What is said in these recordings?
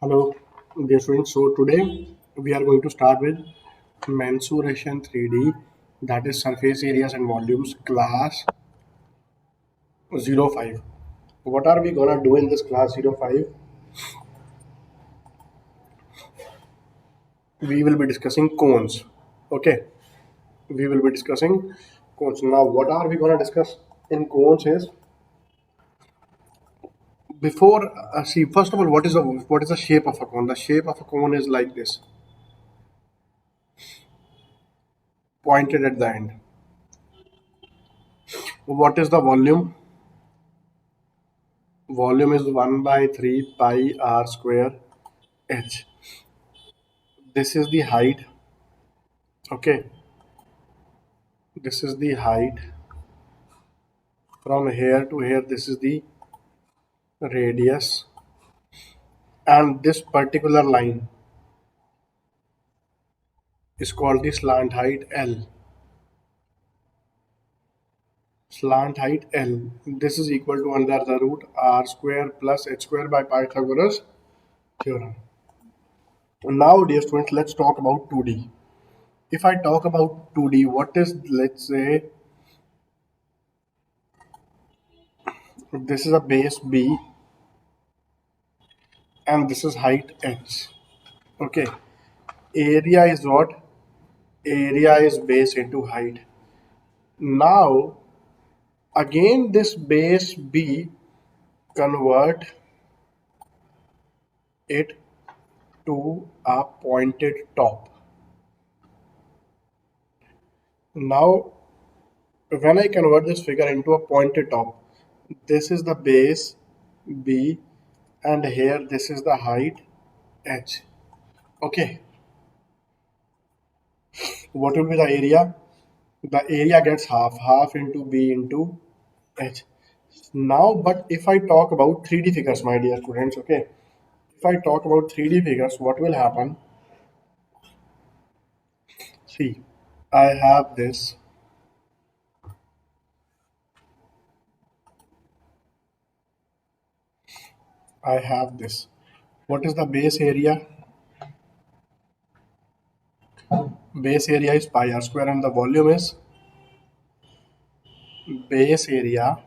Hello, dear students. So today we are going to start with mensuration 3D, that is surface areas and volumes, class 05. What are we gonna do in this class 05? We will be discussing cones. Okay, we will be discussing cones. Now, what are we gonna discuss in cones is before see first of all what is the shape of a cone? The shape of a cone is like this, pointed at the end. What is the volume? Volume is 1 by 3 pi r square h. This is the height. Okay, this is the height from here to here. This is the radius, and this particular line is called the slant height L. Slant height L. This is equal to under the root r square plus h square by Pythagoras theorem. Now, dear students, let's talk about 2D. If I talk about 2D, what is, let's say, this is a base B and this is height h. Okay, area is what? Area is base into height. Now, again, this base B, convert it to a pointed top. Now, when I convert this figure into a pointed top, this is the base B, and here this is the height h. Okay, what will be the area? The area gets half into B into h. Now, but if I talk about 3D figures, my dear students, okay, if I talk about 3D figures, what will happen? See, I have this. I have this. What is the base area? Base area is pi r square, and the volume is base area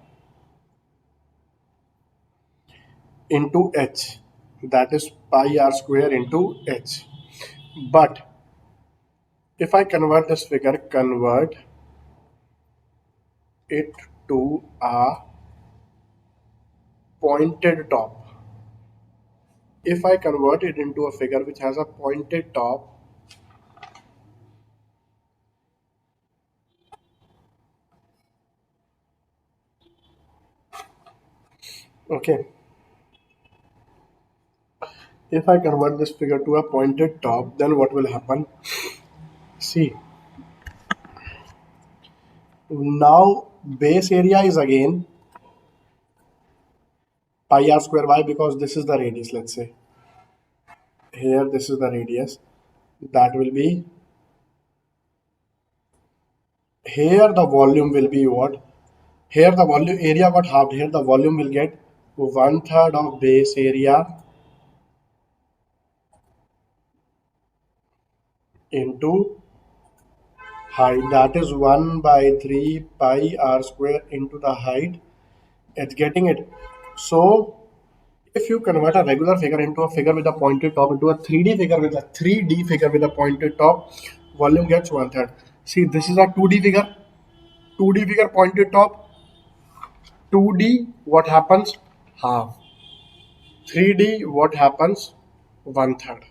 into h. That is pi r square into h. But if I convert this figure, convert it to a pointed top. If I convert it into a figure which has a pointed top, okay, if I convert this figure to a pointed top, then what will happen? See, now base area is again pi r square. Why? Because this is the radius. Let's say here this is the radius. That will be, here the volume will be what? Here the volume area got halved. Here the volume will get 1/3 of base area into height. That is 1 by 3 pi r square into the height. It's getting it. So if you convert a regular figure into a figure with a pointed top into a 3D figure with a 3D figure with a pointed top, volume gets 1/3. See, this is a 2D figure. 2D figure pointed top. 2D, what happens? Half. 3D, what happens? 1/3.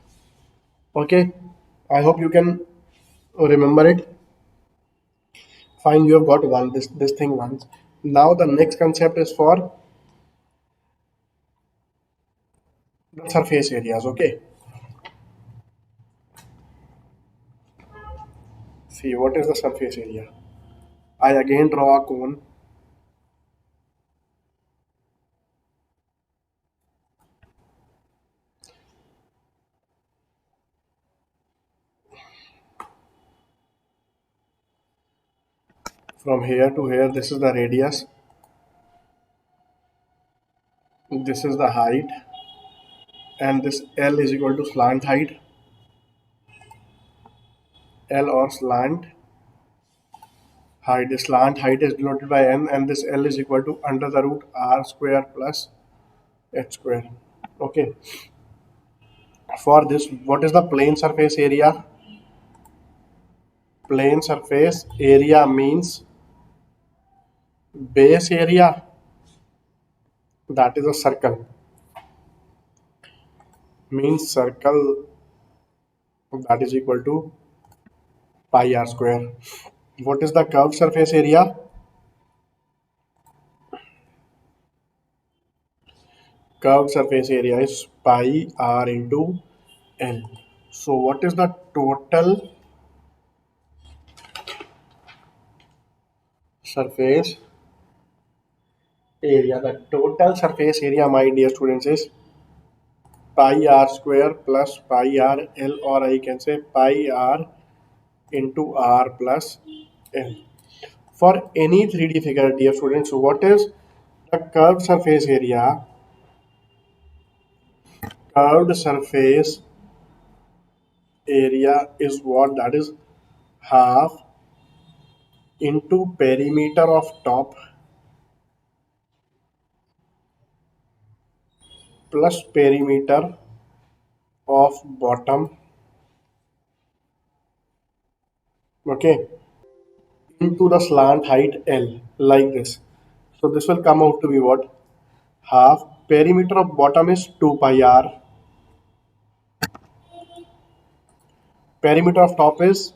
Okay. I hope you can remember it. Fine, you have got one this thing once. Now the next concept is for the surface areas. Okay. See, what is the surface area? I again draw a cone. From here to here, this is the radius. This is the height and this L is equal to slant height, L or slant height. The slant height is denoted by n, and this L is equal to under the root r square plus h square. Okay. For this, what is the plane surface area? Plane surface area means base area, that is a circle, means circle, that is equal to pi r square. What is the curved surface area? Curved surface area is pi r into L. So what is the total surface area? The total surface area, my dear students, is pi r square plus pi r L, or I can say pi r into r plus L. For any 3D figure, dear students, what is the curved surface area? Curved surface area is what? That is half into perimeter of top plus perimeter of bottom, okay, into the slant height L, like this. So this will come out to be what? Half perimeter of bottom is 2 pi r, perimeter of top is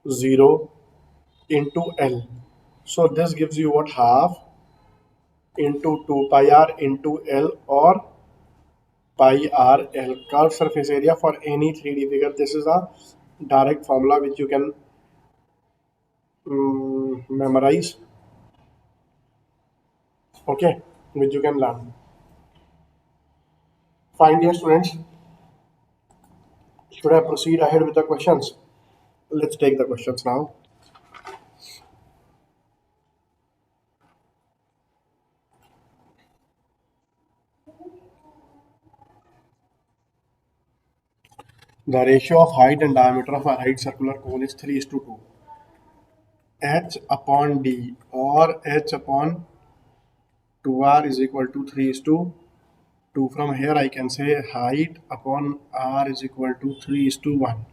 0 into L. So this gives you what? Half into 2 pi r into L, or pi r L. Curved surface area for any 3D figure. This is a direct formula which you can memorize, okay, which you can learn. Fine, dear students. Should I proceed ahead with the questions? Let's take the questions now. The ratio of height and diameter of a right circular cone is 3:2. H upon D or H upon 2R is equal to 3:2. From here I can say height upon R is equal to 3:1.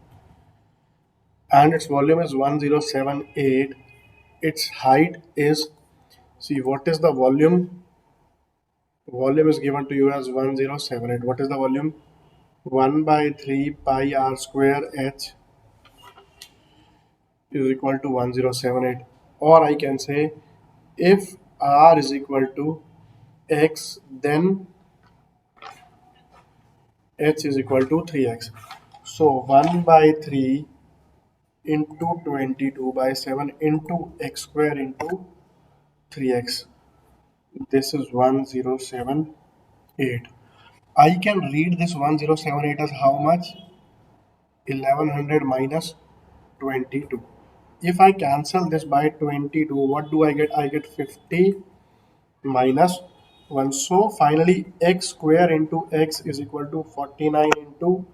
And its volume is 1078. Its height is, see, what is the volume? Volume is given to you as 1078. What is the volume? 1 by 3 pi r square h is equal to 1078. Or I can say, if r is equal to x, then h is equal to 3x. So 1 by 3 into 22 by 7 into x square into 3x. This is 1078. I can read this 1078 as how much? 1100 minus 22. If I cancel this by 22, what do I get? I get 50 minus 1. So finally, x square into x is equal to 49 into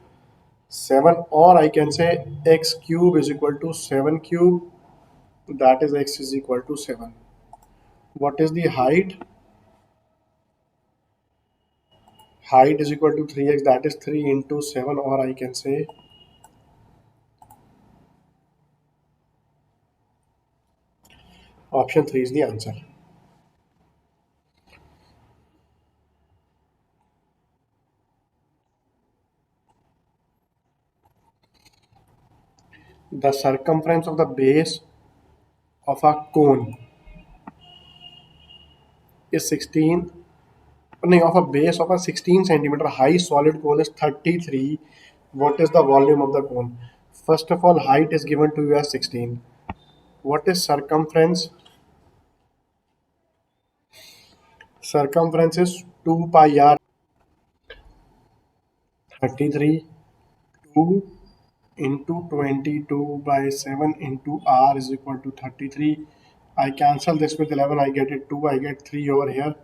7, or I can say x cube is equal to 7 cube, that is x is equal to 7. What is the height? Height is equal to 3x, that is 3 into 7, or I can say option 3 is the answer. The circumference of the base of a cone is 16, of a base of a 16 centimeter high solid cone is 33. What is the volume of the cone? First of all, height is given to you as 16. What is circumference? Circumference is 2 pi r, 33, 2 into 22 by 7 into r is equal to 33. I cancel this with 11, I get it 2, I get 3 over here.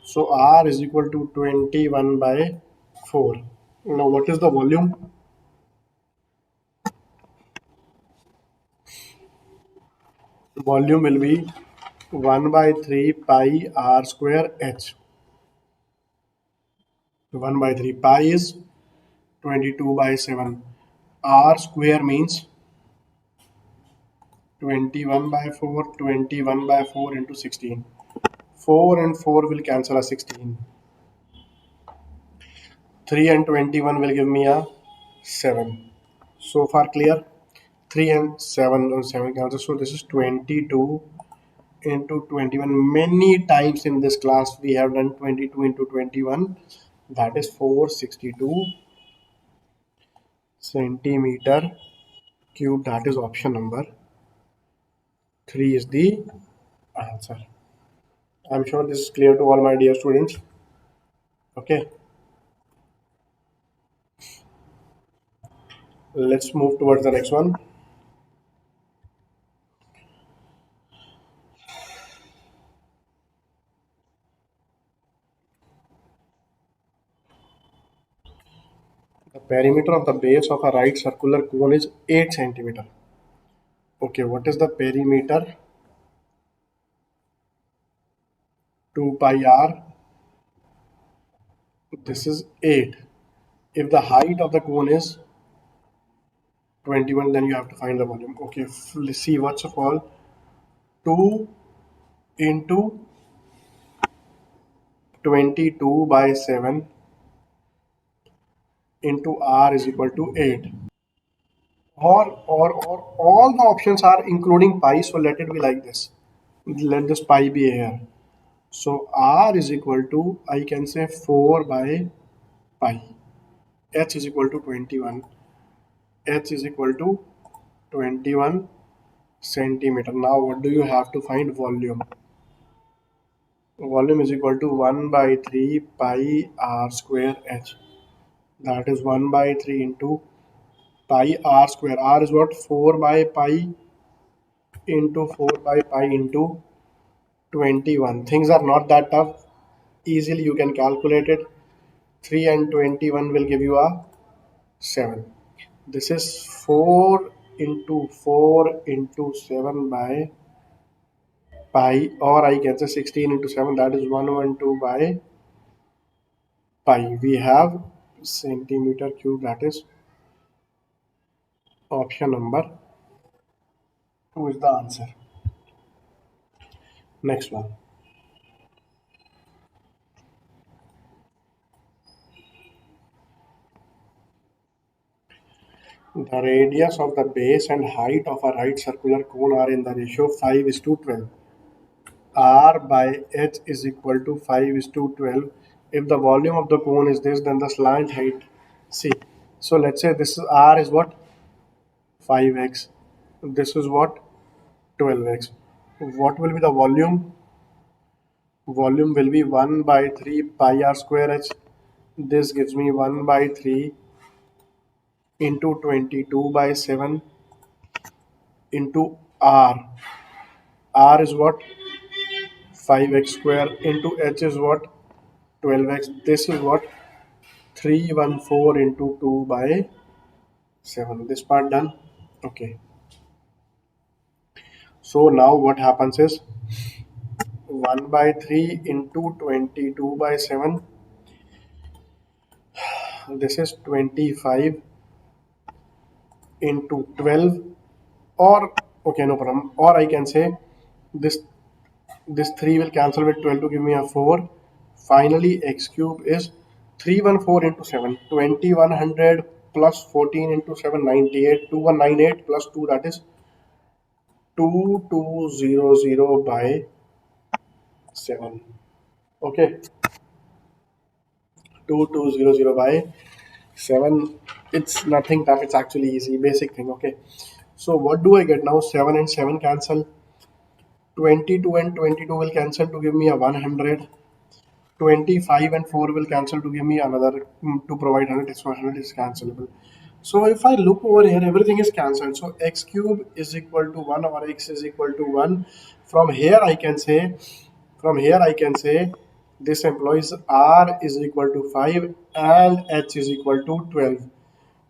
So r is equal to 21 by 4. Now what is the volume? Volume will be 1 by 3 pi r square h. 1 by 3 pi is 22 by 7. R square means 21 by 4, 21 by 4 into 16. 4 and 4 will cancel a 16. 3 and 21 will give me a 7. So far clear? 3 and 7 cancel. So this is 22 into 21. Many times in this class we have done 22 into 21. That is 462 centimeter cube. That is option number 3 is the answer. I'm sure this is clear to all my dear students. Okay, let's move towards the next one. The perimeter of the base of a right circular cone is 8 centimeter. Okay, what is the perimeter? 2 pi r. This is 8. If the height of the cone is 21, then you have to find the volume. Okay, let's see what's of all. 2 into 22 by 7 into r is equal to 8. Or all the options are including pi, so let it be like this. Let this pi be here. So r is equal to, I can say 4 by pi. H is equal to 21. H is equal to 21 centimeter. Now what do you have to find? Volume. Volume is equal to 1 by 3 pi r square h. That is 1 by 3 into pi r square. R is what? 4 by pi into 4 by pi into 21. Things are not that tough. Easily you can calculate it. 3 and 21 will give you a 7. This is 4 into 4 into 7 by pi, or I can say 16 into 7, that is 112 by pi. We have centimeter cube, that is option number 2 is the answer. Next one. The radius of the base and height of a right circular cone are in the ratio 5 is to 12. R by H is equal to 5 is to 12. If the volume of the cone is this, then the slant height, see. So let's say this is R is what? 5x. This is what? 12x. What will be the volume? Volume will be 1 by 3 pi r square h. This gives me 1 by 3 into 22 by 7 into r. R is what? 5x square into h is what? 12x. This is what? 314 into 2 by 7. This part done? Okay. So now what happens is 1 by 3 into 22 by 7. This is 25 into 12, or okay, no problem, or I can say this 3 will cancel with 12 to give me a 4. Finally x cube is 314 into 7, 2100 plus 14 into 7, 98, 2198 plus 2, that is 2200 by 7. Okay, 2200 by 7. It's nothing tough, it's actually easy, basic thing. Okay, so what do I get now? 7 and 7 cancel. 22 and 22 will cancel to give me a 100. 25 and 4 will cancel to give me another, to provide 100. So 100 is cancelable. So if I look over here, everything is cancelled. So x cube is equal to 1 or x is equal to 1. From here I can say This implies R is equal to 5 and H is equal to 12.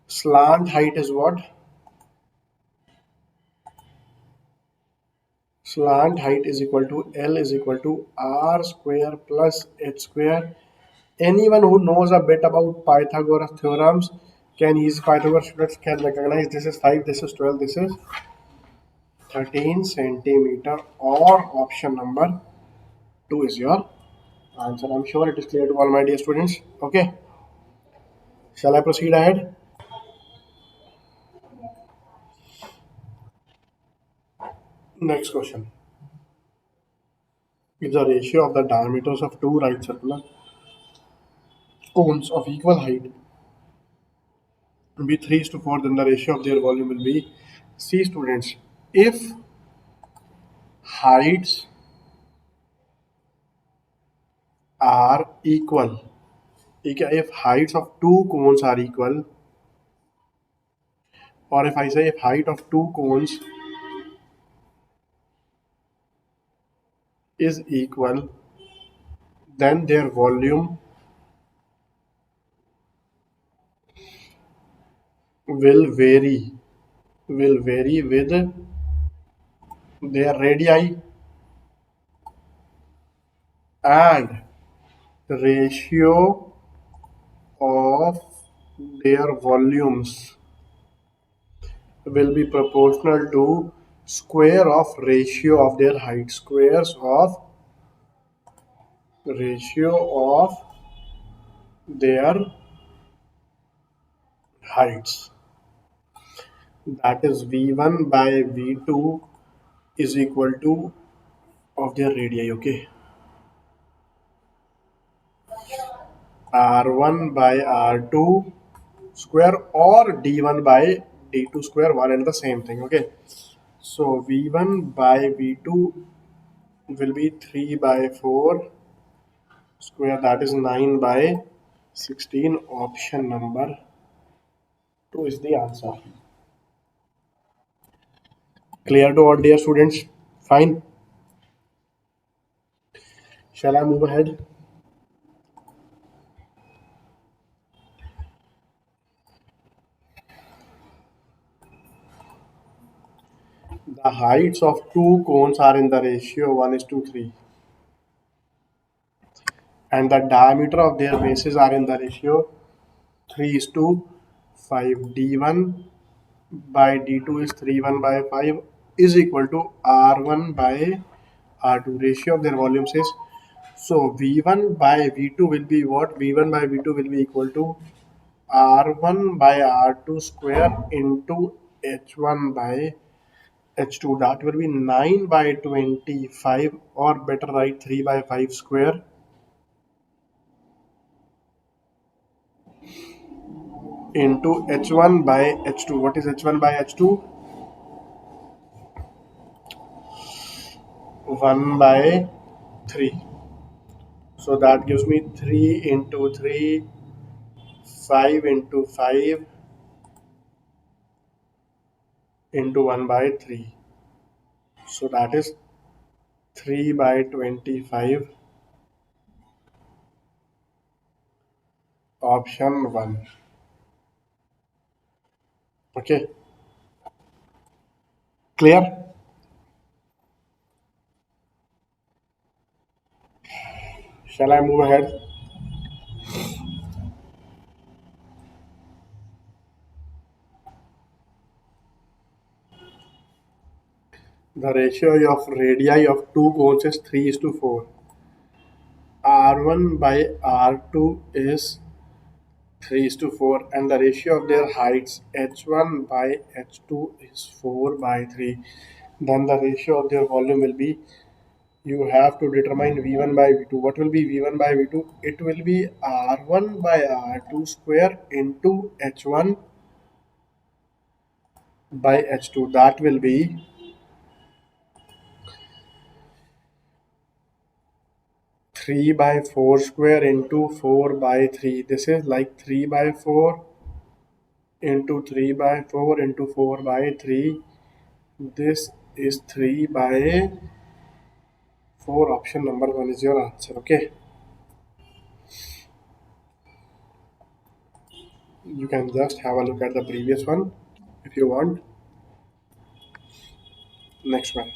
Slant height is what? Slant height is equal to L is equal to R square plus H square. Anyone who knows a bit about Pythagoras theorems can use Pythagoras students can recognize this is 5, this is 12, this is 13 centimeter, or option number 2 is your answer. I'm sure it is clear to all my dear students. Okay, shall I proceed ahead? Next question. If the ratio of the diameters of two right circular cones of equal height will be 3 to 4, then the ratio of their volume will be. See students, if heights are equal, if heights of two cones are equal, or if I say if height of two cones is equal, then their volume will vary with their radii and the ratio of their volumes will be proportional to square of ratio of their height, squares of ratio of their heights, that is v1 by v2 is equal to of their radii. Okay, r1 by r2 square or d1 by d2 square, one and the same thing. Okay, so v1 by v2 will be 3 by 4 square, that is 9 by 16. Option number 2 is the answer. Clear to all dear students? Fine. Shall I move ahead? The heights of two cones are in the ratio 1 is to 3, and the diameter of their bases are in the ratio 3 is to 5. d1 by d2 is 3 1 by 5 is equal to r1 by r2. Ratio of their volumes is, so v1 by v2 will be what? v1 by v2 will be equal to r1 by r2 square into h1 by h2. That will be 9 by 25, or better write 3 by 5 square into h1 by h2. What is h1 by h2? 1 by 3. So that gives me 3 into 3, 5 into 5 into 1 by 3. So that is 3 by 25. Option 1. Okay, clear? Shall I move ahead? The ratio of radii of two cones is 3 is to 4. R1 by R2 is 3 is to 4, and the ratio of their heights h1 by h2 is 4 by 3. Then the ratio of their volume will be, you have to determine v1 by v2. What will be v1 by v2? It will be r1 by r2 square into h1 by h2. That will be 3 by 4 square into 4 by 3. This is like 3 by 4 into 3 by 4 into 4 by 3. This is 3 by 4. Option number 1 is your answer. Okay. You can just have a look at the previous one if you want. Next one.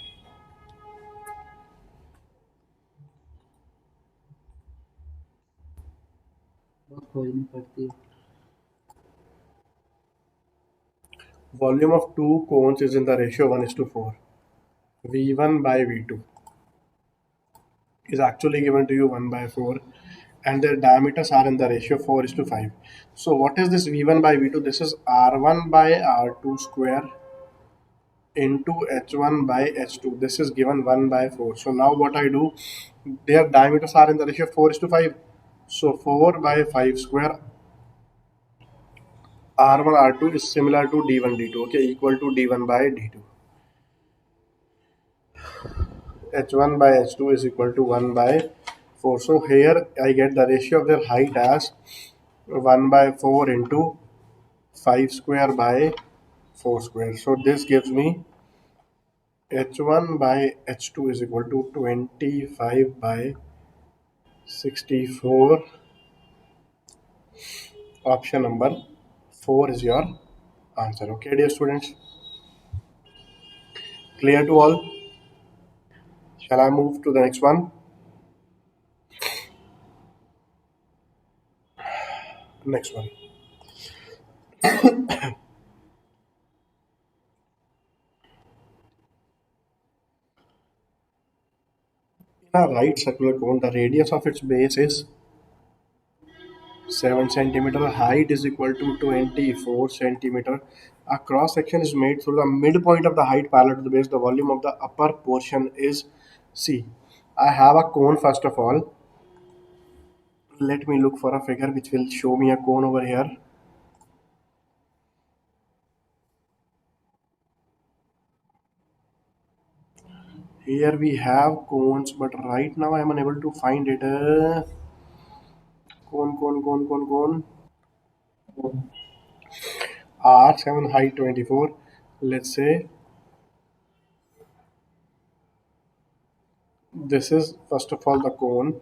Volume of two cones is in the ratio 1 is to 4. V1 by V2 is actually given to you 1 by 4, and their diameters are in the ratio 4 is to 5. So what is this V1 by V2? This is R1 by R2 square into H1 by H2. This is given 1 by 4. So now what I do, their diameters are in the ratio 4 is to 5. So 4 by 5 square R1 R2 is similar to D1 D2, okay, equal to D1 by D2. H1 by H2 is equal to 1 by 4. So here I get the ratio of their height as 1 by 4 into 5 square by 4 square. So this gives me H1 by H2 is equal to 25 by 64. Option number 4 is your answer. Okay, dear students, clear to all? Shall I move to the next one? Next one. In a right circular cone, the radius of its base is 7 centimeter, height is equal to 24 centimeter. A cross section is made through the midpoint of the height parallel to the base. The volume of the upper portion is C. I have a cone first of all. Let me look for a figure which will show me a cone over here. Here we have cones, but right now I am unable to find it. Cone. R7 height 24. Let's say this is first of all the cone.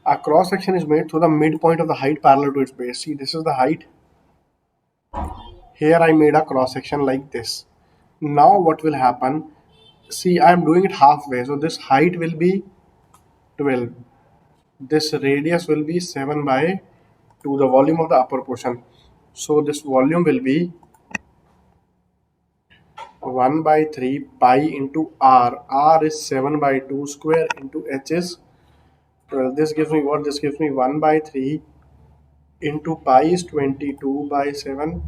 A cross section is made through the midpoint of the height parallel to its base. See, this is the height. Here I made a cross section like this. Now what will happen? See, I am doing it halfway. So this height will be 12. This radius will be 7 by 2, the volume of the upper portion. So this volume will be 1 by 3 pi into R. R is 7 by 2 square into H is 12. This gives me what? This gives me 1 by 3 into pi is 22 by 7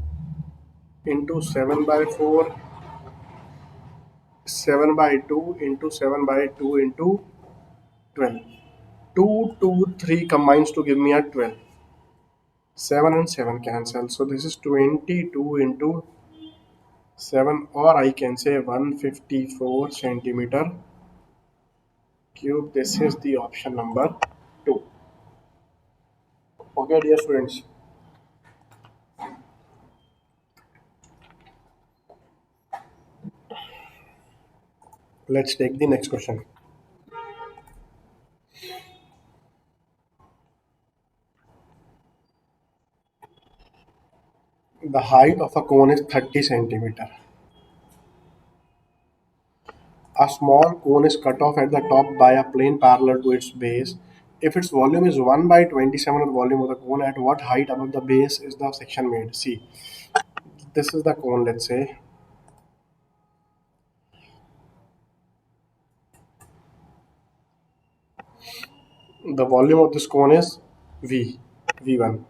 into 7 by 4, 7 by 2 into 7 by 2 into 12. 2, 2, 3 combines to give me a 12. 7 and 7 cancel. So this is 22 into 7, or I can say 154 centimeter cube. This is the option number 2. Okay, dear students. Let's take the next question. The height of a cone is 30 centimeter. A small cone is cut off at the top by a plane parallel to its base. If its volume is 1 by 27 of the volume of the cone, at what height above the base is the section made? See, this is the cone, let's say. The volume of this cone is V1.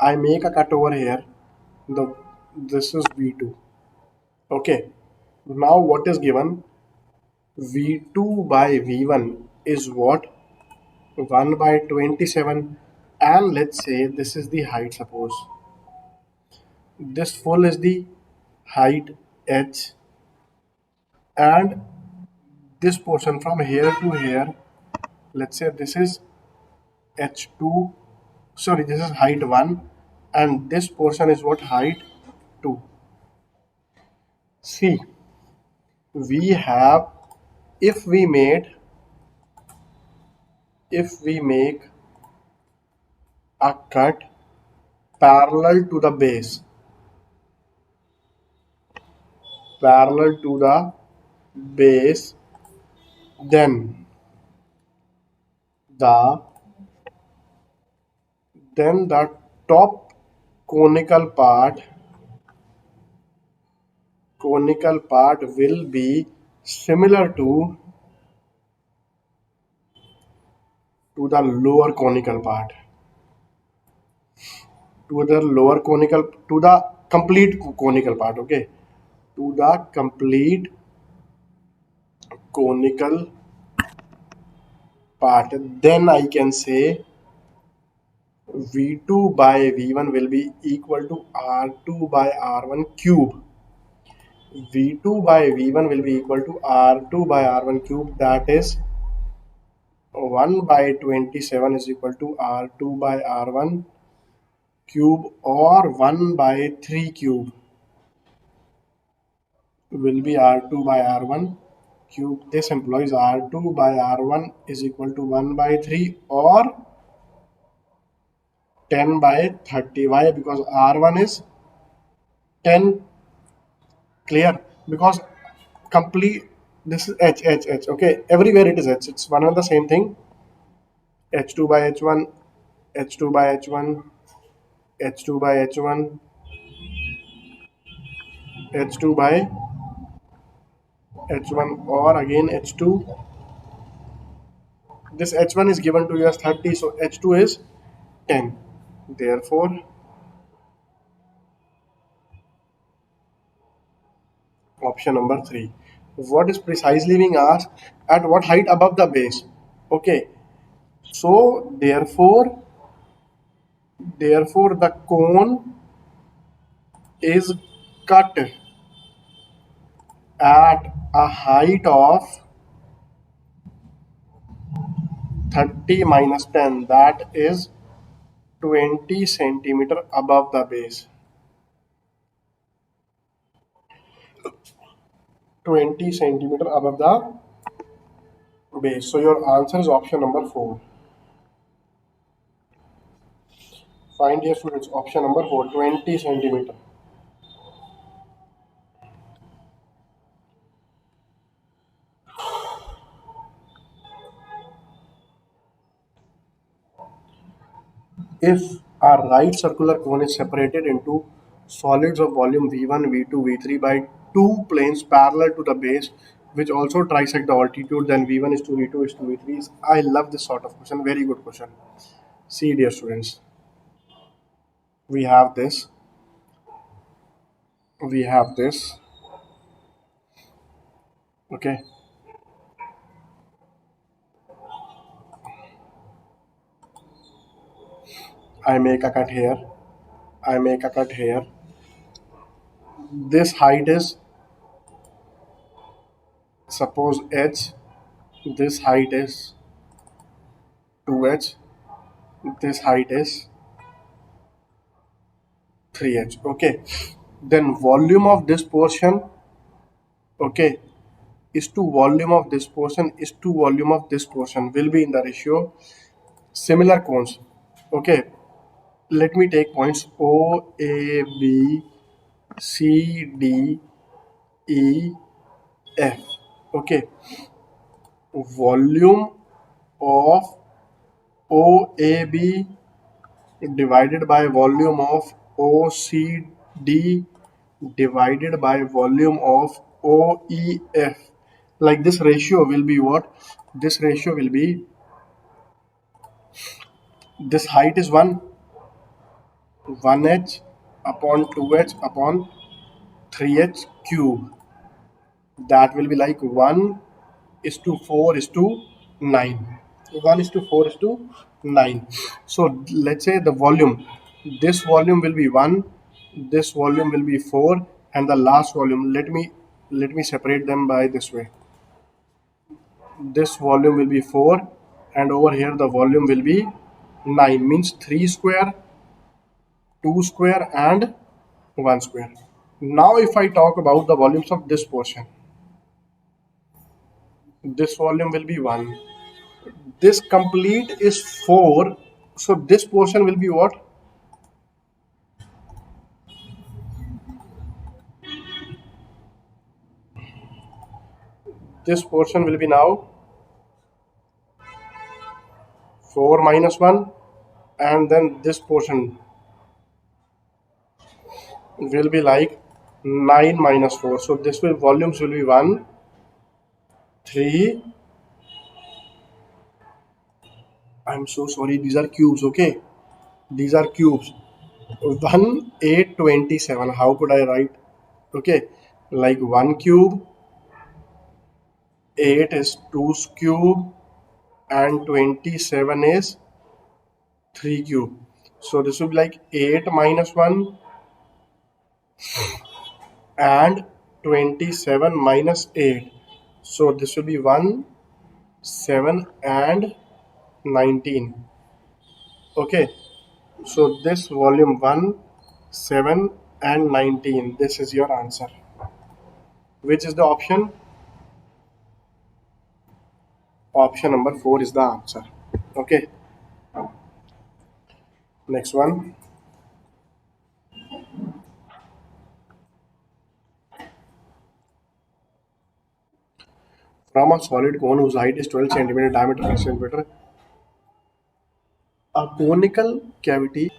I make a cut over here. This is V2. Okay. Now what is given? V2 by V1 is what? 1 by 27, and let's say this is the height. Suppose this full is the height H, and this portion from here to here, let's say this is H2, sorry, this is height 1, and this portion is what? Height 2. See, we have, if we made, if we make a cut parallel to the base, parallel to the base, then the the top conical part will be similar to the lower conical part, to the lower conical, to the complete conical part. Okay, to the complete conical part, then I can say V2 by V1 will be equal to R2 by R1 cube. V2 by V1 will be equal to R2 by R1 cube, that is 1 by 27 is equal to R2 by R1 cube, or 1 by 3 cube will be R2 by R1 cube. This implies R2 by R1 is equal to 1 by 3 or 10 by 30. Why? Because R1 is 10. Clear? Because complete, this is H. Okay, everywhere it is H. It's one and the same thing. H2 by H1, H2 by H1, H2 by H1, H2 by H1, or again H2. This H1 is given to you as 30, so H2 is 10. Therefore, option number 3. What is precisely being asked? At what height above the base? Okay, so therefore the cone is cut at a height of 30 minus 10, that is 20 centimeter above the base. 20 centimeter above the base. So your answer is option number 4. Find, dear students, option number 4, 20 centimeter. If a right circular cone is separated into solids of volume V1, V2, V3 by two planes parallel to the base, which also trisect the altitude, then V1 is to V2 is to V3. I love this sort of question. Very good question. See, dear students, we have this. We have this. Okay. I make a cut here. I make a cut here. This height is, suppose h. This height is 2h. This height is 3h. Okay. Then volume of this portion, okay, is to volume of this portion is to volume of this portion will be in the ratio similar cones. Okay. Let me take points O, A, B, C, D, E, F. Okay. Volume of OAB divided by volume of OCD divided by volume of OEF. Like this ratio will be what? This ratio will be, this height is 1h upon 2h upon 3h cube. That will be like 1 is to 4 is to 9. 1 is to 4 is to 9. So let's say the volume, this volume will be 1, this volume will be 4, and the last volume, let me separate them by this way. This volume will be 4, and over here the volume will be 9, means 3 square, 2 square, and 1 square. Now if I talk about the volumes of this portion, this volume will be 1, this complete is 4, So this portion will be what? This portion will be now 4 minus 1, and then this portion will be like 9 minus 4. So this will volumes will be 1, 3. I'm so sorry, these are cubes, okay? These are cubes. 1, 8, 27. How could I write? Okay, like 1 cube, 8 is 2's cube, and 27 is 3 cube. So this will be like 8 minus 1 and 27 minus 8. So this will be 1, 7 and 19. Okay, so this volume 1, 7 and 19. This is your answer. Which is the option? Option number 4 is the answer. Okay, next one. From a solid cone whose height is 12 centimeter, diameter 6 centimeter, a conical cavity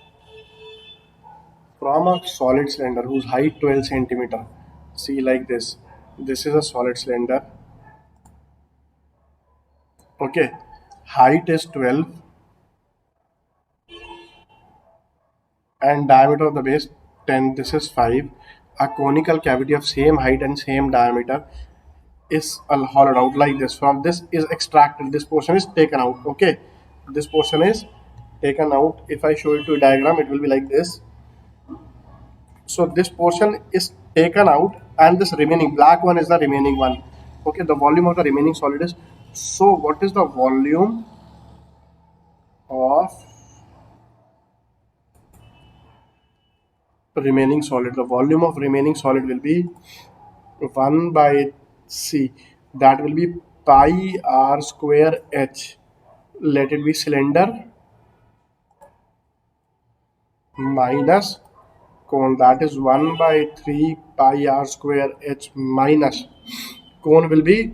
from a solid cylinder whose height 12 centimeter. See, like this. This is a solid cylinder. Okay, height is 12 and diameter of the base 10. This is 5. A conical cavity of same height and same diameter is hollowed out like this. From this is extracted. This portion is taken out. Okay, this portion is taken out. If I show you to a diagram, it will be like this. So this portion is taken out, and this remaining black one is the remaining one. Okay, the volume of the remaining solid is, so what is the volume of remaining solid? The volume of remaining solid will be 1 by C, that will be pi r square h. Let it be cylinder minus cone, that is 1 by 3 pi r square h minus cone will be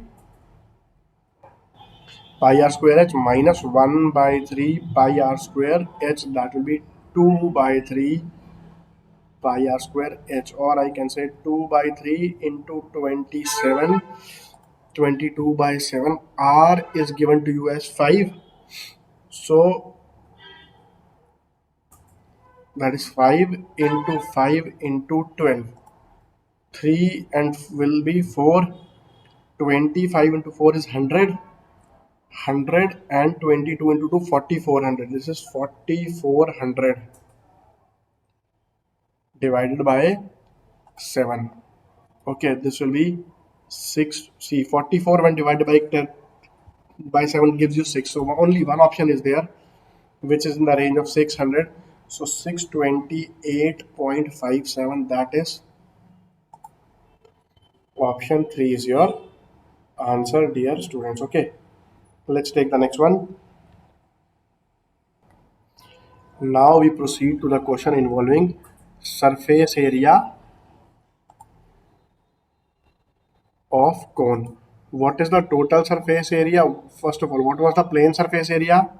pi r square h minus 1 by 3 pi r square h, that will be 2 by 3 pi r square h, or I can say 2 by 3 into 27, 22 by 7. R is given to you as 5, so that is 5 into 5 into 12, 3 and will be 4. 25 into 4 is 100, 100 and 22 into 2, 4400. This is 4400 divided by 7. Okay, this will be 6. See, 44 when divided by 10 by 7 gives you 6. So only one option is there, which is in the range of 600. So 628.57, that is option 3 is your answer, dear students. Okay, let's take the next one. Now we proceed to the question involving surface area of cone. What is the total surface area? First of all, what was the plane surface area?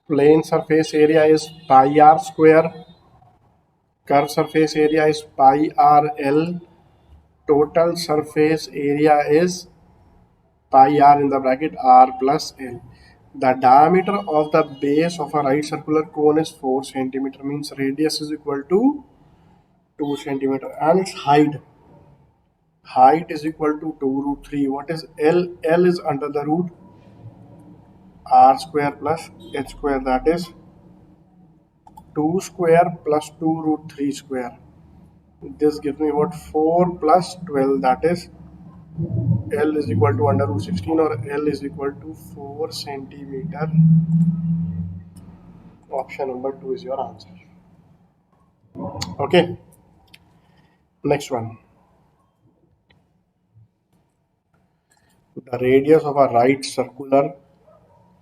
Plane surface area is pi r square. Curved surface area is pi r l. Total surface area is pi r in the bracket r plus l. The diameter of the base of a right circular cone is 4 centimeter, means radius is equal to 2 centimeter, and its height is equal to 2 root 3. What is L? L is under the root r square plus h square, that is 2 square plus 2 root 3 square. This gives me what? 4 plus 12, that is L is equal to under root 16, or L is equal to 4 centimeter. Option number 2 is your answer. Okay, next one. The radius of a right circular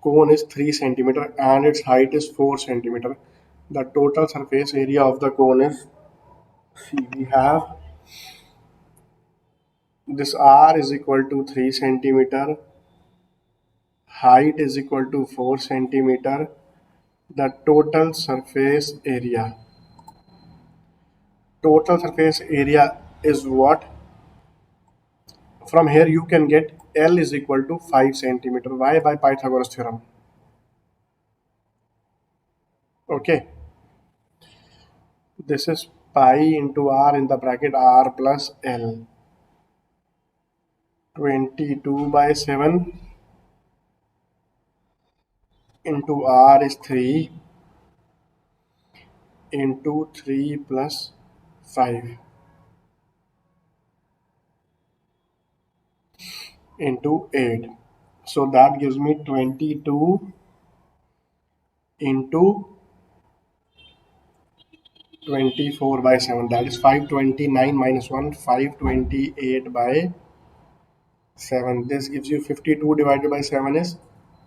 cone is 3 centimeter and its height is 4 centimeter. The total surface area of the cone is, see, we have this r is equal to 3 centimeter, height is equal to 4 centimeter. The total surface area is what? From here you can get L is equal to 5 centimeter. Why? By Pythagoras theorem. Okay, this is pi into r in the bracket r plus L. 22 by 7 into r is 3 into 3 plus 5 into 8. So that gives me 22 into 24 by 7. That is 529 minus 1, 528 by 7. This gives you 52 divided by 7 is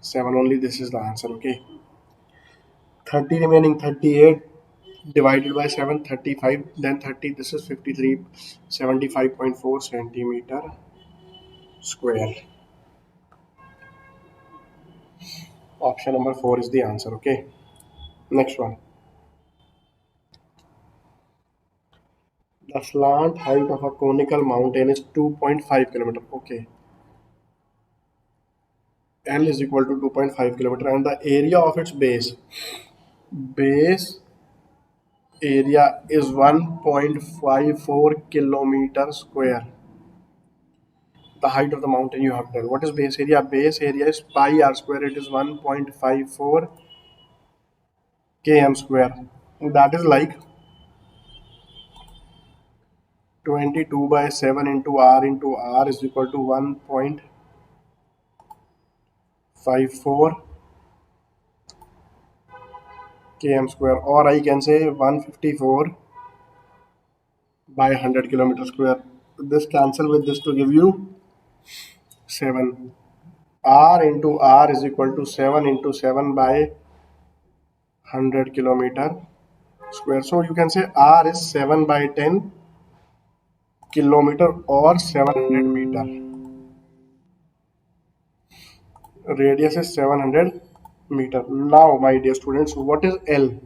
7 only. This is the answer. Okay. 30 remaining, 38 divided by 7, 35. Then 30. This is 53, 75.4 centimeter square. Option number 4 is the answer. Okay. Next one. The slant height of a conical mountain is 2.5 kilometer. Okay. L is equal to 2.5 kilometer and the area of its base area is 1.54 kilometer square. The height of the mountain you have done. What is base area? Base area is pi r square. It is 1.54 km square. That is like 22 by 7 into r is equal to 1.54 km square, or I can say 154 by 100 kilometer square. This cancel with this to give you 7. R into r is equal to 7 into 7 by 100 kilometer square. So you can say r is 7 by 10 kilometer or 700 meter. Radius is 700 meter. Now my dear students, what is L?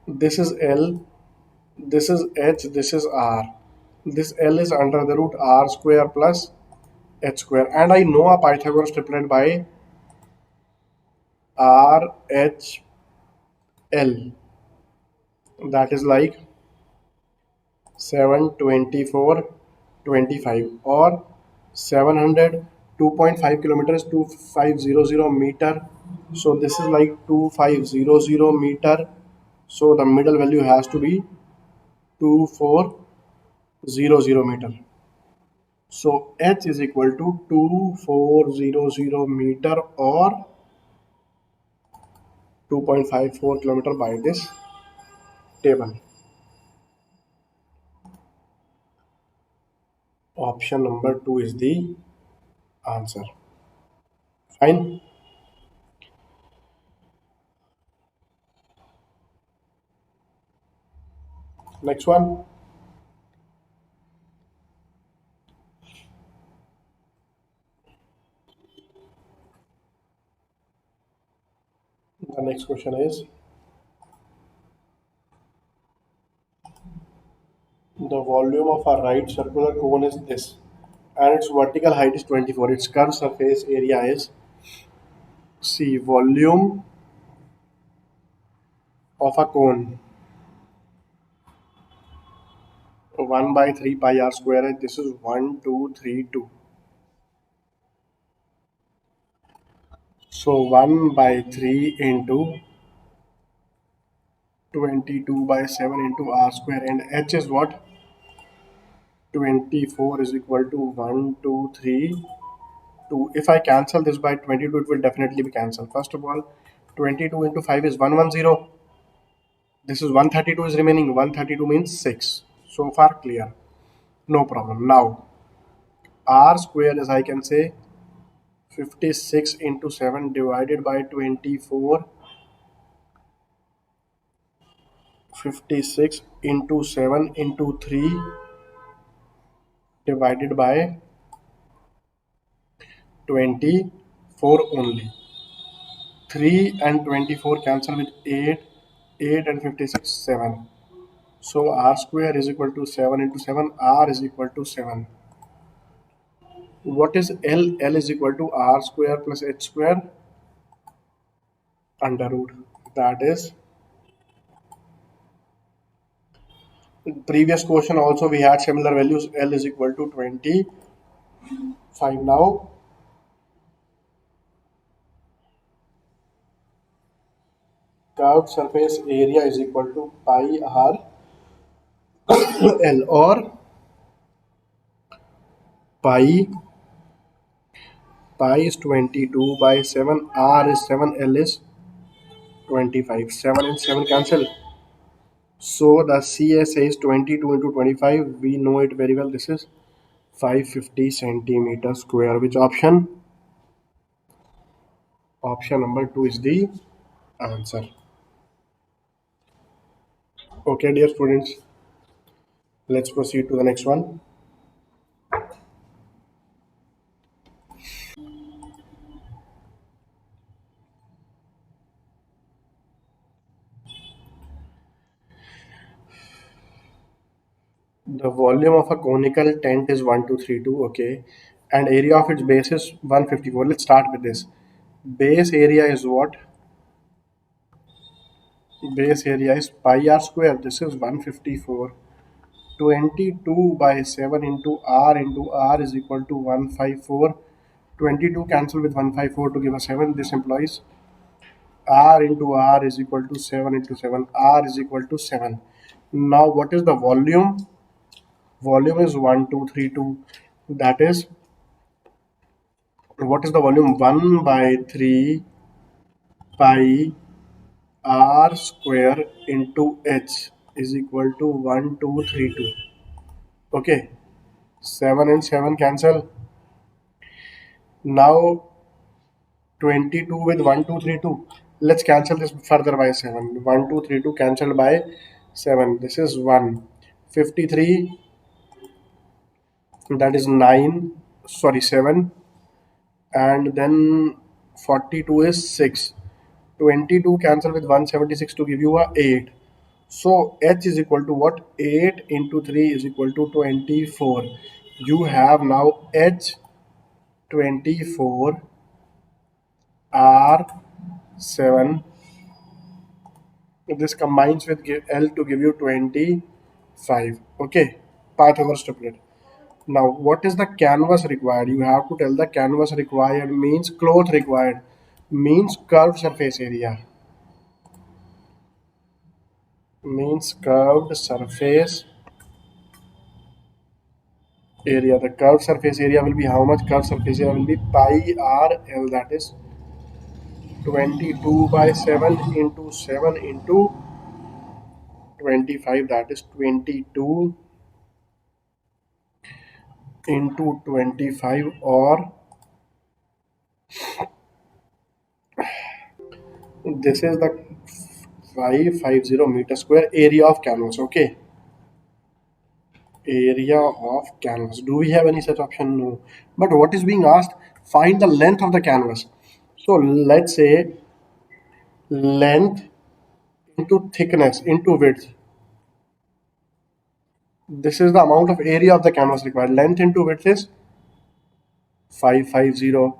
This is L, this is H, this is R. This L is under the root R square plus H square, and I know a Pythagoras triplet by R H L, that is like 7, 24, 25, or 700, 2.5 kilometers, 2500 meter. So this is like 2500 meter. So the middle value has to be 2400 meter. So H is equal to 2400 meter or 2.54 kilometer by this table. Option number 2 is the answer. Fine. Next one. The next question is, the volume of a right circular cone is this, and its vertical height is 24. Its curved surface area is, C, volume of a cone 1 by 3 pi r square. This is 1, 2, 3, 2. So 1 by 3 into 22 by 7 into r square, and h is what? 24 is equal to 1, 2, 3, 2. If I cancel this by 22, it will definitely be cancelled. First of all, 22 into 5 is 110. This is 132 is remaining. 132 means 6. So far clear. No problem. Now, R square is, I can say, 56 into 7 divided by 24. 56 into 7 into 3 divided by 24 only. 3 and 24 cancel with 8. 8 and 56, 7. So R square is equal to 7 into 7. R is equal to 7. What is L? L is equal to R square plus H square under root. That is, previous question also we had similar values. L is equal to 25. Now curved surface area is equal to pi R L, or pi is 22 by 7, R is 7, L is 25. 7 and 7 cancel. So the CSA is 22 into 25. We know it very well. This is 550 centimeter square. Which option? Option number 2 is the answer. Okay, dear students, let's proceed to the next one. The volume of a conical tent is 1232, okay, and area of its base is 154. Let's start with this. Base area is what? Base area is pi r square. This is 154. 22 by 7 into r is equal to 154. 22 cancel with 154 to give us 7. This implies r into r is equal to 7 into 7. R is equal to 7. Now, what is the volume? Volume is 1232. That is, what is the volume? 1 by 3 pi r square into h is equal to 1232. Okay, 7 and 7 cancel. Now 22 with 1232. Let's cancel this further by 7. 1232 cancelled by 7. This is 1. 53, that is 9. Sorry, 7. And then 42 is 6. 22 cancel with 176 to give you a 8. So h is equal to what? 8 into 3 is equal to 24. You have now h 24 r 7. This combines with L to give you 25. Okay, Pythagoras triplet. Now, what is the canvas required? You have to tell the canvas required means cloth required, means curved surface area, means curved surface area. The curved surface area will be how much? Curved surface area will be pi r L, that is 22 by 7 into 7 into 25, that is 22 into 25, or this is the 550 meter square area of canvas. Okay, area of canvas. Do we have any such option? No. But what is being asked? Find the length of the canvas. So let's say length into thickness into width. This is the amount of area of the canvas required. Length into width is 550.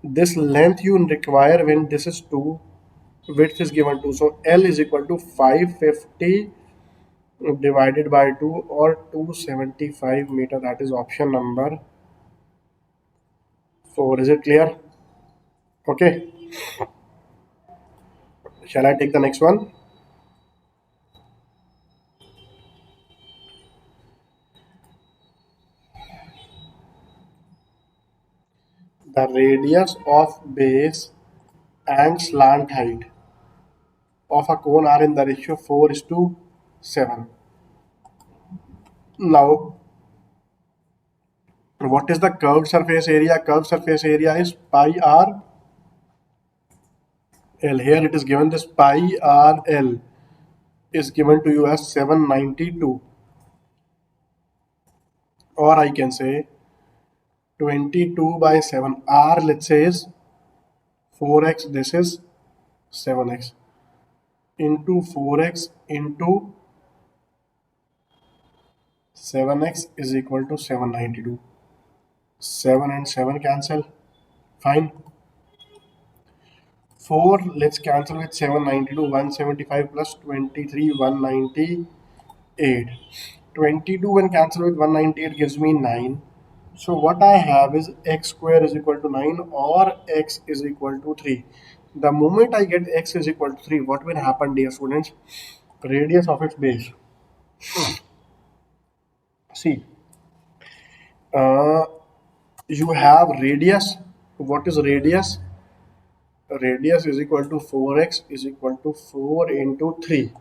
This length you require when this is 2, width is given 2. So L is equal to 550 divided by 2, or 275 meter. That is option number 4. Is it clear? Okay. Shall I take the next one? The radius of base and slant height of a cone are in the ratio 4 is to 7. Now, What is the curved surface area? Curved surface area is pi r l. Here it is given, this pi r l is given to you as 792, or I can say 22 by 7. R, let's say, is 4x, this is 7x, into 4x into 7x is equal to 792. 7 and 7 cancel. Fine. 4, let's cancel with 792. 175 plus 23, 198. 22 when cancel with 198 gives me 9. So what I have is x square is equal to 9 or x is equal to 3. The moment I get x is equal to 3, what will happen, dear students? Radius of its base. See, uh, you have radius. What is radius? Radius is equal to 4x is equal to 4 into 3.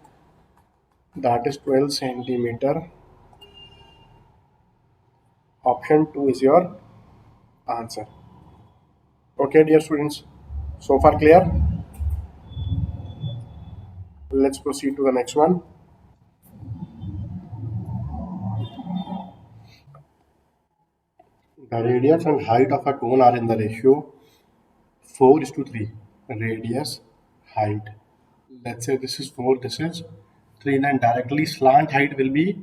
That is 12 centimeter. Option 2 is your answer. Okay, dear students. So far clear? Let's proceed to the next one. The radius and height of a cone are in the ratio 4:3. Radius, height. Let's say this is 4, this is 3. Then directly slant height will be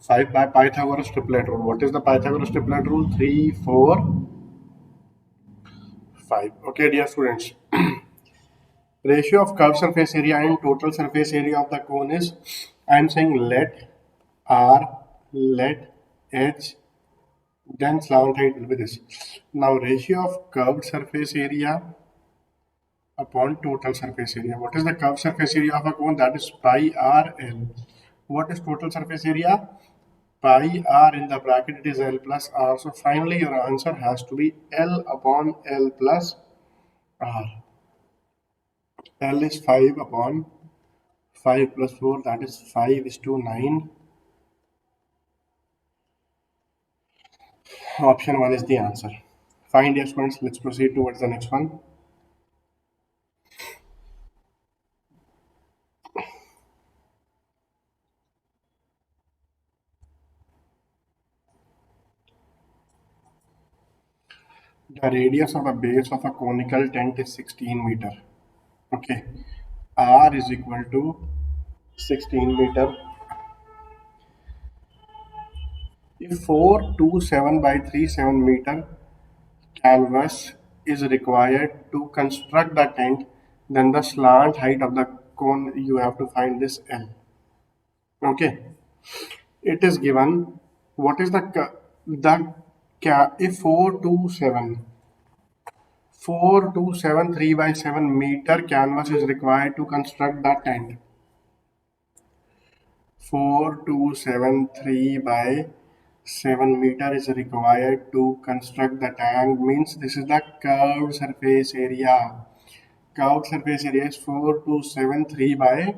5 by Pythagoras triplet rule. What is the Pythagoras triplet rule? 3, 4, 5. Okay, dear students. Ratio of curved surface area and total surface area of the cone is, I am saying let R, let H, then slant height will be this. Now ratio of curved surface area upon total surface area. What is the curved surface area of a cone? That is pi r l. What is total surface area? Pi r, in the bracket it is l plus r. So finally your answer has to be l upon l plus r. L is 5 upon 5 plus 4, that is 5:9. Option 1 is the answer. Fine, dear students, let's proceed towards the next one. The radius of the base of a conical tent is 16 meter. Okay, r is equal to 16 meter. If 427 by 37 meter canvas is required to construct the tent, then the slant height of the cone, you have to find this L. Okay, it is given. What is if 427 3 by 7 meter canvas is required to construct the tent. 4273 by 7 meter is required to construct the tank, means this is the curved surface area. Curved surface area is 4273 by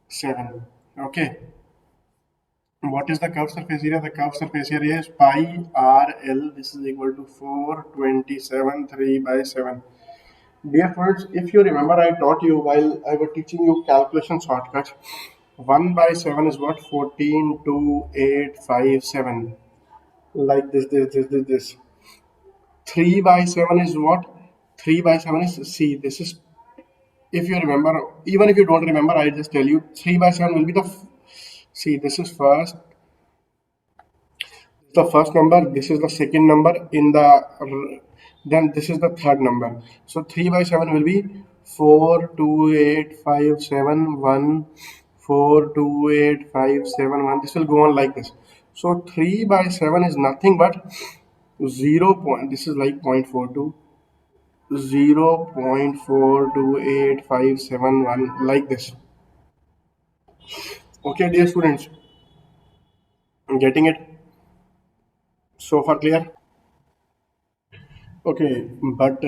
7. Okay. What is the curved surface area? The curved surface area is pi r l. This is equal to 4273 by 7. Dear friends, if you remember, I taught you while I was teaching you calculation shortcuts. 1 by 7 is what? 142857. Like this. 3 by 7 is what? 3 by 7 is, see, this is, if you remember, even if you don't remember, I just tell you 3 by 7 will be see, this is the first number, this is the second number in the, then this is the third number. So 3 by 7 will be 428571, 428571. This will go on like this. So 3 by 7 is nothing but 0 point, this is like 0.42, 0.428571, like this. Okay, dear students, getting it? So far clear? Okay, but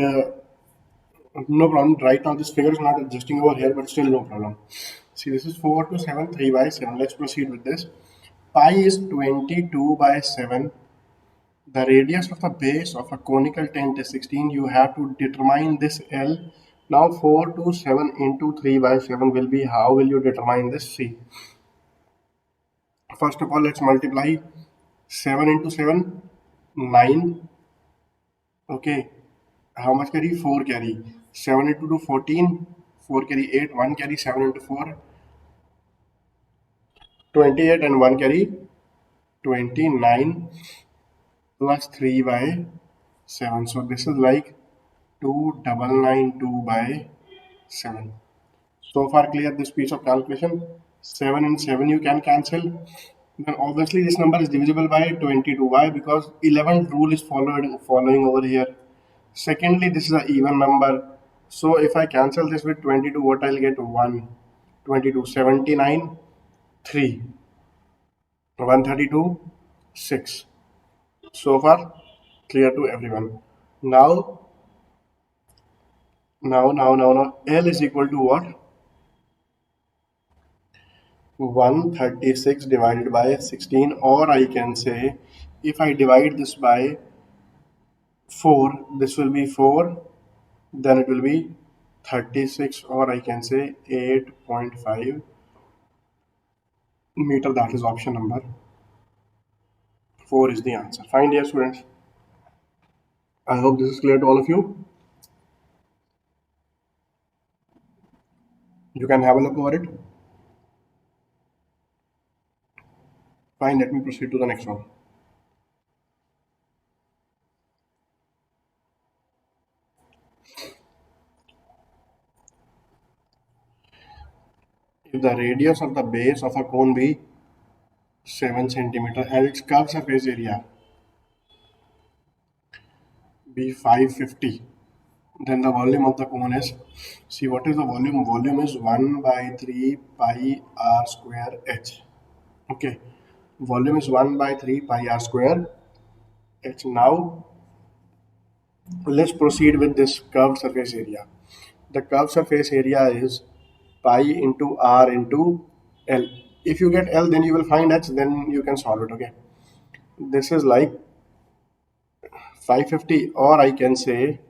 no problem. Right now, this figure is not adjusting over here, but still no problem. See, this is 427 3 by 7. Let's proceed with this. Pi is 22 by 7. The radius of the base of a conical tent is 16. You have to determine this L. Now 4 to 7 into 3 by 7 will be, how will you determine this? See, first of all, let's multiply 7 into 7, 9. Okay, how much carry? 4 carry. 7 into 2, 14. 4 carry 8. 1 carry. 7 into 4, 28. And 1 carry 29 plus 3 by 7. So this is like 2992 by 7. So far clear this piece of calculation? 7 and 7 you can cancel. Then obviously this number is divisible by 22. Why? Because 11th rule is following over here. Secondly, this is an even number. So if I cancel this with 22, what I'll get? 1. 22, 79, 3. 132, 6. So far clear to everyone. Now, L is equal to what? 136 divided by 16, or I can say if I divide this by 4, this will be 4, then it will be 36, or I can say 8.5 meter. That is option number 4 is the answer. Fine, dear students. I hope this is clear to all of you. You can have a look over it. Fine, let me proceed to the next one. If the radius of the base of a cone be 7 centimeter and its curved surface area be 550, then the volume of the cone is, see what is the volume? Volume is 1 by 3 pi r square h. Okay, volume is 1 by 3 pi r square h. Now let's proceed with this curved surface area. The curved surface area is pi into r into L. If you get L, then you will find h, then you can solve it. Okay, this is like 550, or I can say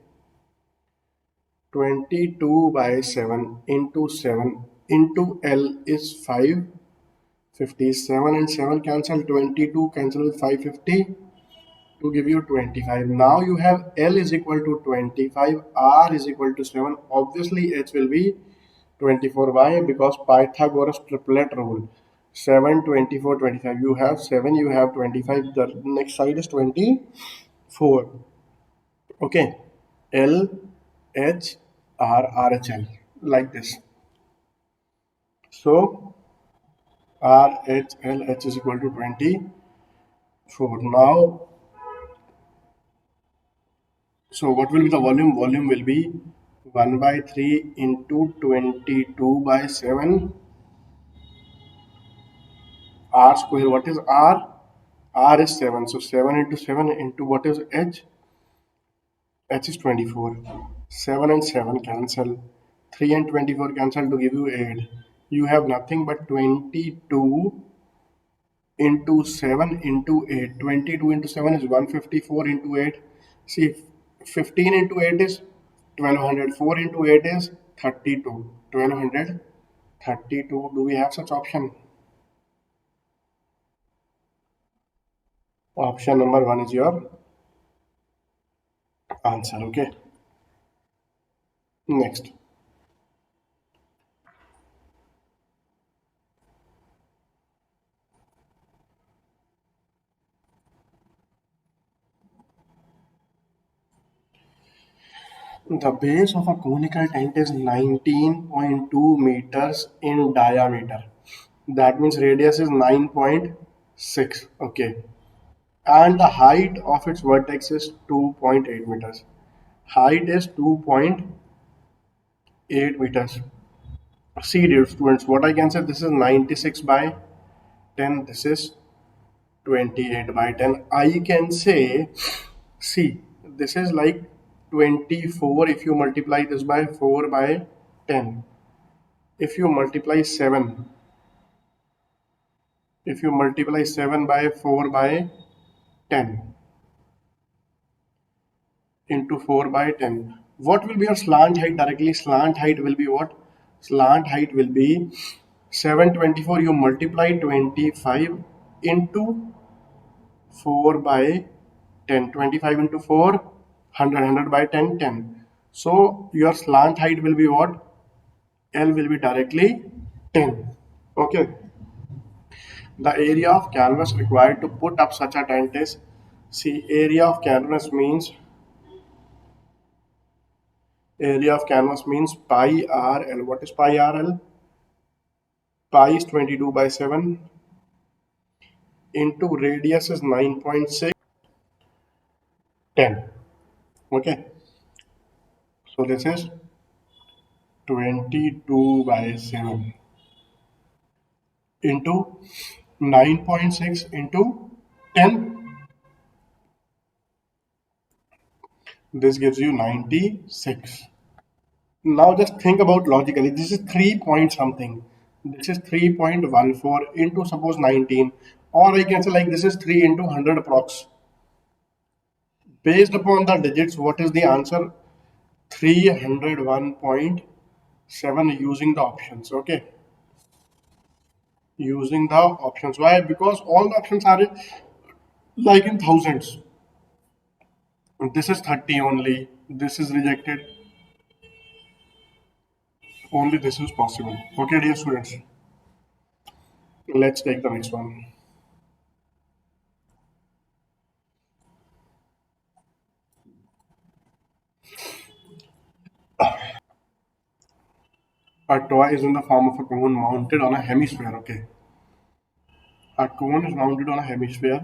22 by 7 into 7 into L is 550. 7 and 7 cancel, 22 cancel with 550 to give you 25. Now you have L is equal to 25, R is equal to 7. Obviously H will be 24. Why? Because Pythagoras triplet rule. 7, 24, 25. You have 7, you have 25. The next side is 24. Okay. L, H, R, R, H, L. Like this. So R, H, L, H is equal to 24. Now, so what will be the volume? Volume will be 1 by 3 into 22 by 7 r square. What is r? R is 7. So 7 into 7 into what is h? H is 24. 7 and 7 cancel. 3 and 24 cancel to give you 8. You have nothing but 22 into 7 into 8. 22 into 7 is 154 into 8. See, 15 into 8 is 1200. 4 into 8 is 32. 1232. Do we have such option? Option number 1 is your answer. Okay. Next. The base of a conical tent is 19.2 meters in diameter. That means radius is 9.6. Okay. And the height of its vertex is 2.8 meters. Height is 2.8 meters. See, dear students, what I can say, this is 96 by 10. This is 28 by 10. I can say, see, this is like 24 if you multiply this by 4 by 10. If you multiply 7, if you multiply 7 by 4 by 10, into 4 by 10. What will be your slant height directly? Slant height will be what? Slant height will be 724. You multiply 25 into 4 by 10. 25 into 4, 100. 100 by 10, 10. So your slant height will be what? L will be directly 10. Okay. The area of canvas required to put up such a tent is, see, area of canvas means pi RL. What is pi RL? Pi is 22 by 7 into radius is 9.6, 10. Okay. So this is 22 by 7 into 9.6 into 10. This gives you 96. Now just think about logically. This is 3 point something. This is 3.14 into suppose 19. Or I can say like this is 3 into 100 approx. Based upon the digits, what is the answer? 301.7 using the options. Okay. Using the options. Why? Because all the options are like in thousands. This is 30 only. This is rejected. Only this is possible. Okay, dear students. Let's take the next one. A toy is in the form of a cone mounted on a hemisphere. Okay. A cone is mounted on a hemisphere.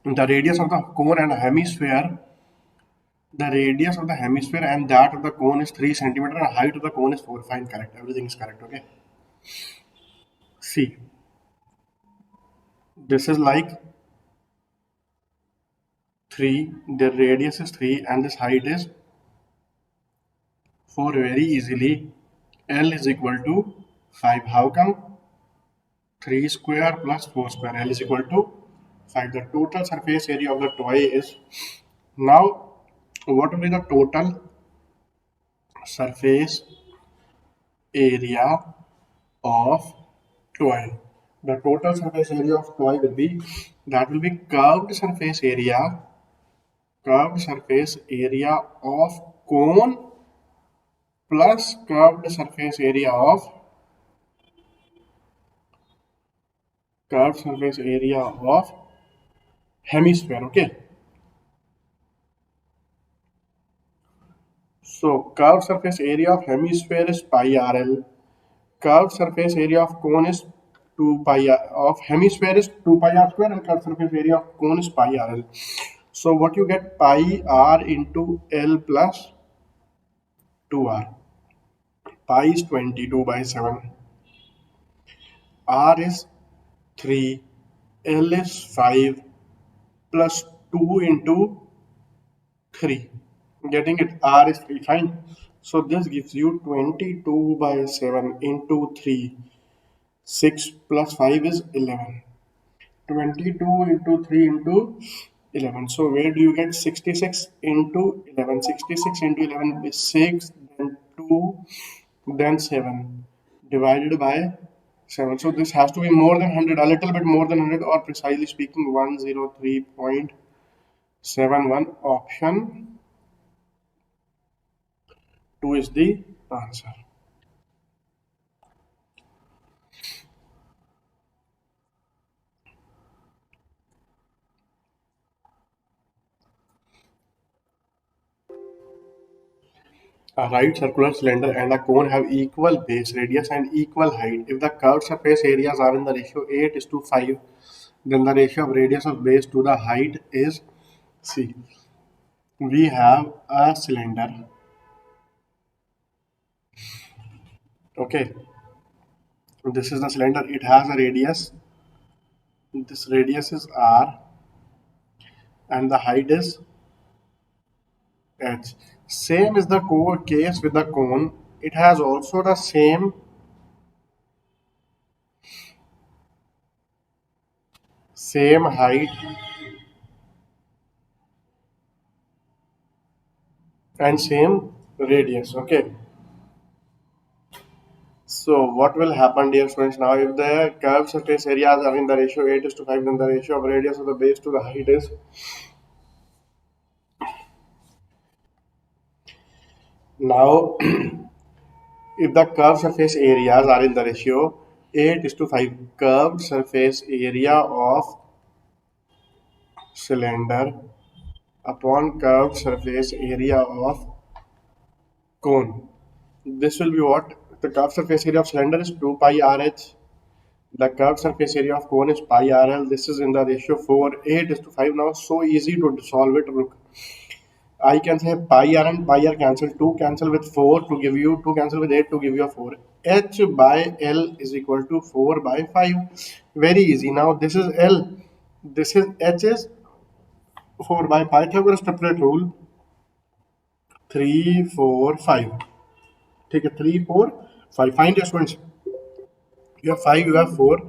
The radius of the cone and that of the cone is 3 centimeter and height of the cone is 4. Fine, correct. Everything is correct. Okay. See, this is like 3. The radius is 3 and this height is 4. Very easily, L is equal to 5. How come? 3 square plus 4 square. L is equal to 5. The total surface area of the toy is, now what will be the total surface area of toy? The total surface area of toy will be, that will be curved surface area of cone plus curved surface area of hemisphere. Okay. So curved surface area of hemisphere is pi RL. Curved surface area of cone is 2 pi of hemisphere is 2 pi r square and curved surface area of cone is pi RL. So what you get, pi r into L plus 2r. Pi is 22 by 7. R is 3. L is 5 plus 2 into 3. Getting it? R is 3. Fine. So this gives you 22 by 7 into 3. 6 plus 5 is 11. 22 into 3 into 11. So where do you get 66 into 11? 66 into 11 is 6, then 2, then 7 divided by 7. So this has to be more than 100, a little bit more than 100, or precisely speaking 103.71. Option 2 is the answer. A right circular cylinder and a cone have equal base radius and equal height. If the curved surface areas are in the ratio 8 is to 5, then the ratio of radius of base to the height is, see, we have a cylinder. Okay, this is the cylinder. It has a radius. This radius is r and the height is h. Same is the case with the cone. It has also the same same height and same radius. Okay. So what will happen, dear students? Now, if the curved surface areas are in the ratio 8:5, then the ratio of radius of the base to the height is now. If the curved surface areas are in the ratio 8:5, curved surface area of cylinder upon curved surface area of cone. This will be what? The curved surface area of cylinder is 2 pi RH. The curved surface area of cone is pi RL. This is in the ratio 4, 8:5. Now, so easy to solve it. Look, I can say pi r and pi r cancel. 2 cancel with 4 to give you 2 cancel with 8 to give you a 4. H by L is equal to 4 by 5. Very easy. Now this is L. This is H is 4 by Pythagoras triplet rule. 3, 4, 5. Take a 3, 4, 5. Find your students. You have 5, you have 4.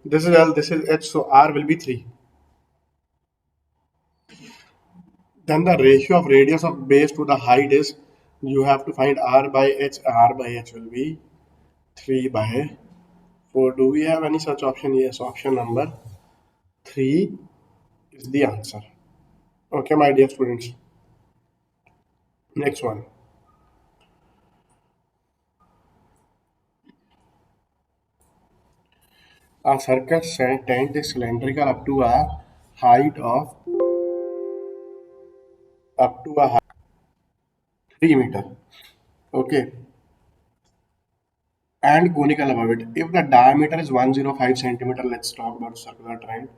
This is L, this is H, so R will be 3. Then the ratio of radius of base to the height is, you have to find R by H. R by H will be 3 by 4. Do we have any such option? Yes, option number 3 is the answer. Okay, my dear students. Next one. A circus tent is cylindrical height of up to a height 3 meter. Okay, and conical above it. If the diameter is 105 centimeter, let's talk about circular tent.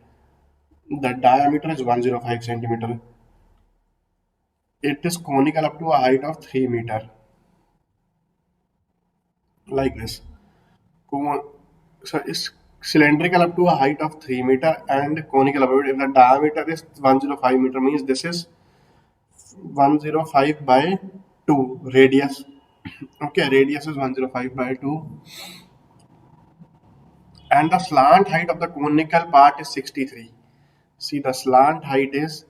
The diameter is 105 centimeter. It is conical up to a height of 3 meter, like this. So it's cylindrical up to a height of 3 meter and conical above it. If the diameter is 105 meter, means this is 105 by 2 radius. Okay, radius is 105 by 2, and the slant height of the conical part is 63. See, the slant height is,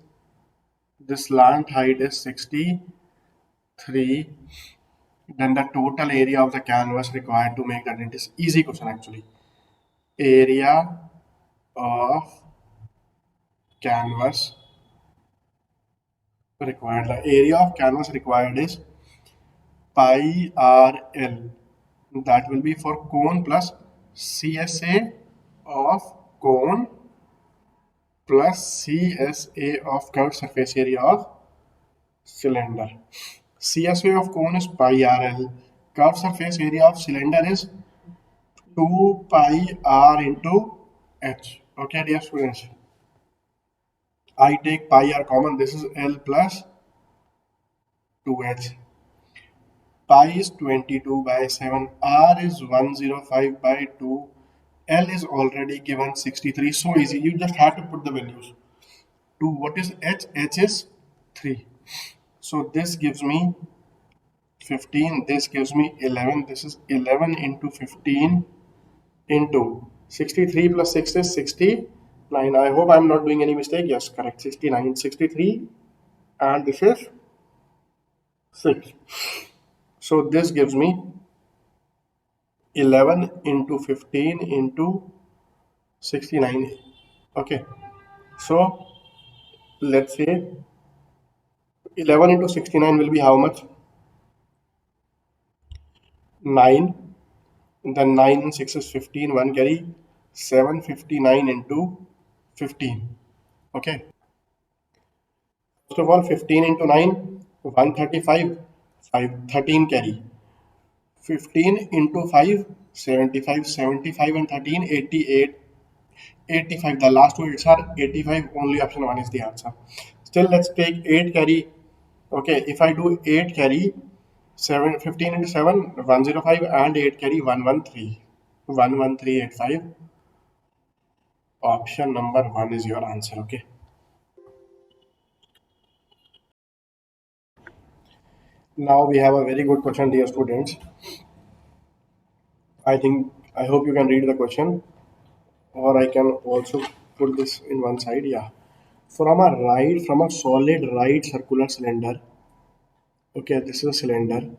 this slant height is 63. Then the total area of the canvas required to make that, it is easy question actually. Area of canvas required. The area of canvas required is pi RL. That will be for cone plus CSA of cone plus CSA of curved surface area of cylinder. CSA of cone is pi RL. Curved surface area of cylinder is 2 pi R into H. Okay, dear students. I take pi R common. This is L plus 2H. Pi is 22 by 7. R is 105 by 2. L is already given 63. So easy. You just have to put the values. 2. What is H? H is 3. So this gives me 15. This gives me 11. This is 11 into 15 into 63 plus 6 is 69. I hope I'm not doing any mistake. Yes, correct. 69. 63. And this is 6. So this gives me 11 into 15 into 69. Okay. So let's say 11 into 69 will be how much? 9. Then 9 and 6 is 15. 1 carry 759 into 15. Okay. First of all, 15 into 9, 135. 13 carry. 15 into 5, 75. 75 and 13, 88. 85. The last two hits are 85. Only option 1 is the answer. Still, let's take 8 carry. Okay, if I do 8 carry, 15 into 7, 105, and 8 carry 113. 11385. Option number 1 is your answer. Okay. Now we have a very good question, dear students. I hope you can read the question, or I can also put this in one side. Yeah. From a solid right circular cylinder. Okay, this is a cylinder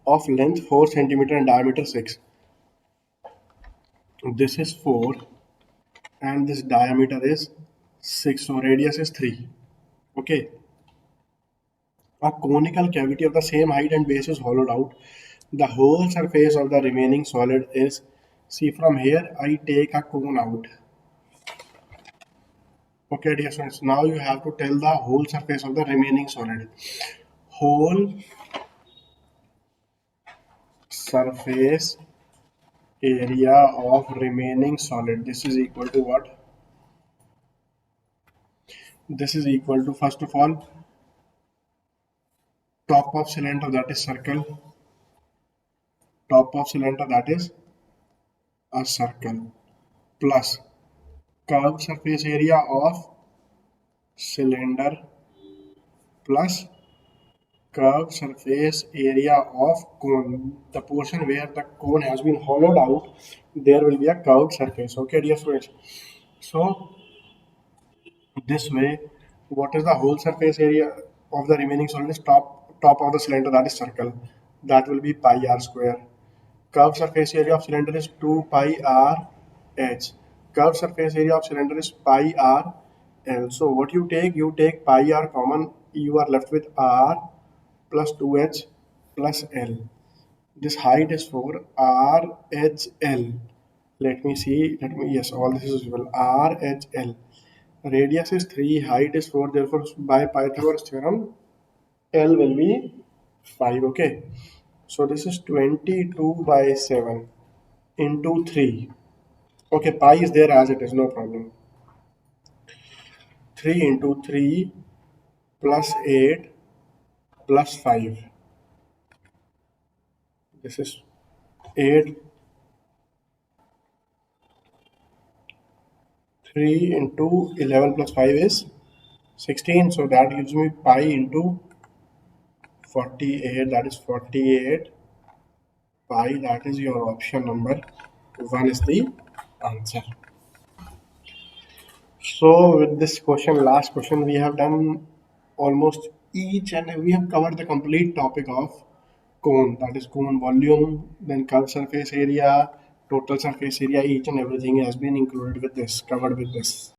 of length 4 centimeter and diameter 6. This is 4 and this diameter is 6, so radius is 3. Okay, a conical cavity of the same height and base is hollowed out. The whole surface of the remaining solid is, see from here I take a cone out. Okay, dear students, now you have to tell the whole surface of the remaining solid. Whole surface area of remaining solid. This is equal to what? This is equal to, first of all, top of cylinder, that is circle. Top of cylinder, that is a circle, plus curved surface area of cylinder plus curved surface area of cone. The portion where the cone has been hollowed out, there will be a curved surface. Okay, dear students. So this way, what is the whole surface area of the remaining solid? Is top of the cylinder, that is circle. That will be pi r square. Curved surface area of cylinder is 2 pi r h. Curved surface area of cylinder is pi r l. So what you take? You take pi r common. You are left with r plus 2h plus l. This height is 4 r h l. Let me see. Yes, all this is visible. R h l. Radius is 3, height is 4. Therefore, by Pythagoras theorem, L will be 5. Okay. So this is 22 by 7 into 3. Okay, pi is there as it is, no problem. 3 into 3 plus 8 plus 5. This is 8. 3 into 11 plus 5 is 16. So that gives me pi into 48. That is 48 pi. That is your option number 1 is the answer. So with this question, last question, we have done almost each and we have covered the complete topic of cone. That is cone volume, then curved surface area, total surface area, each and everything has been included with this, covered with this.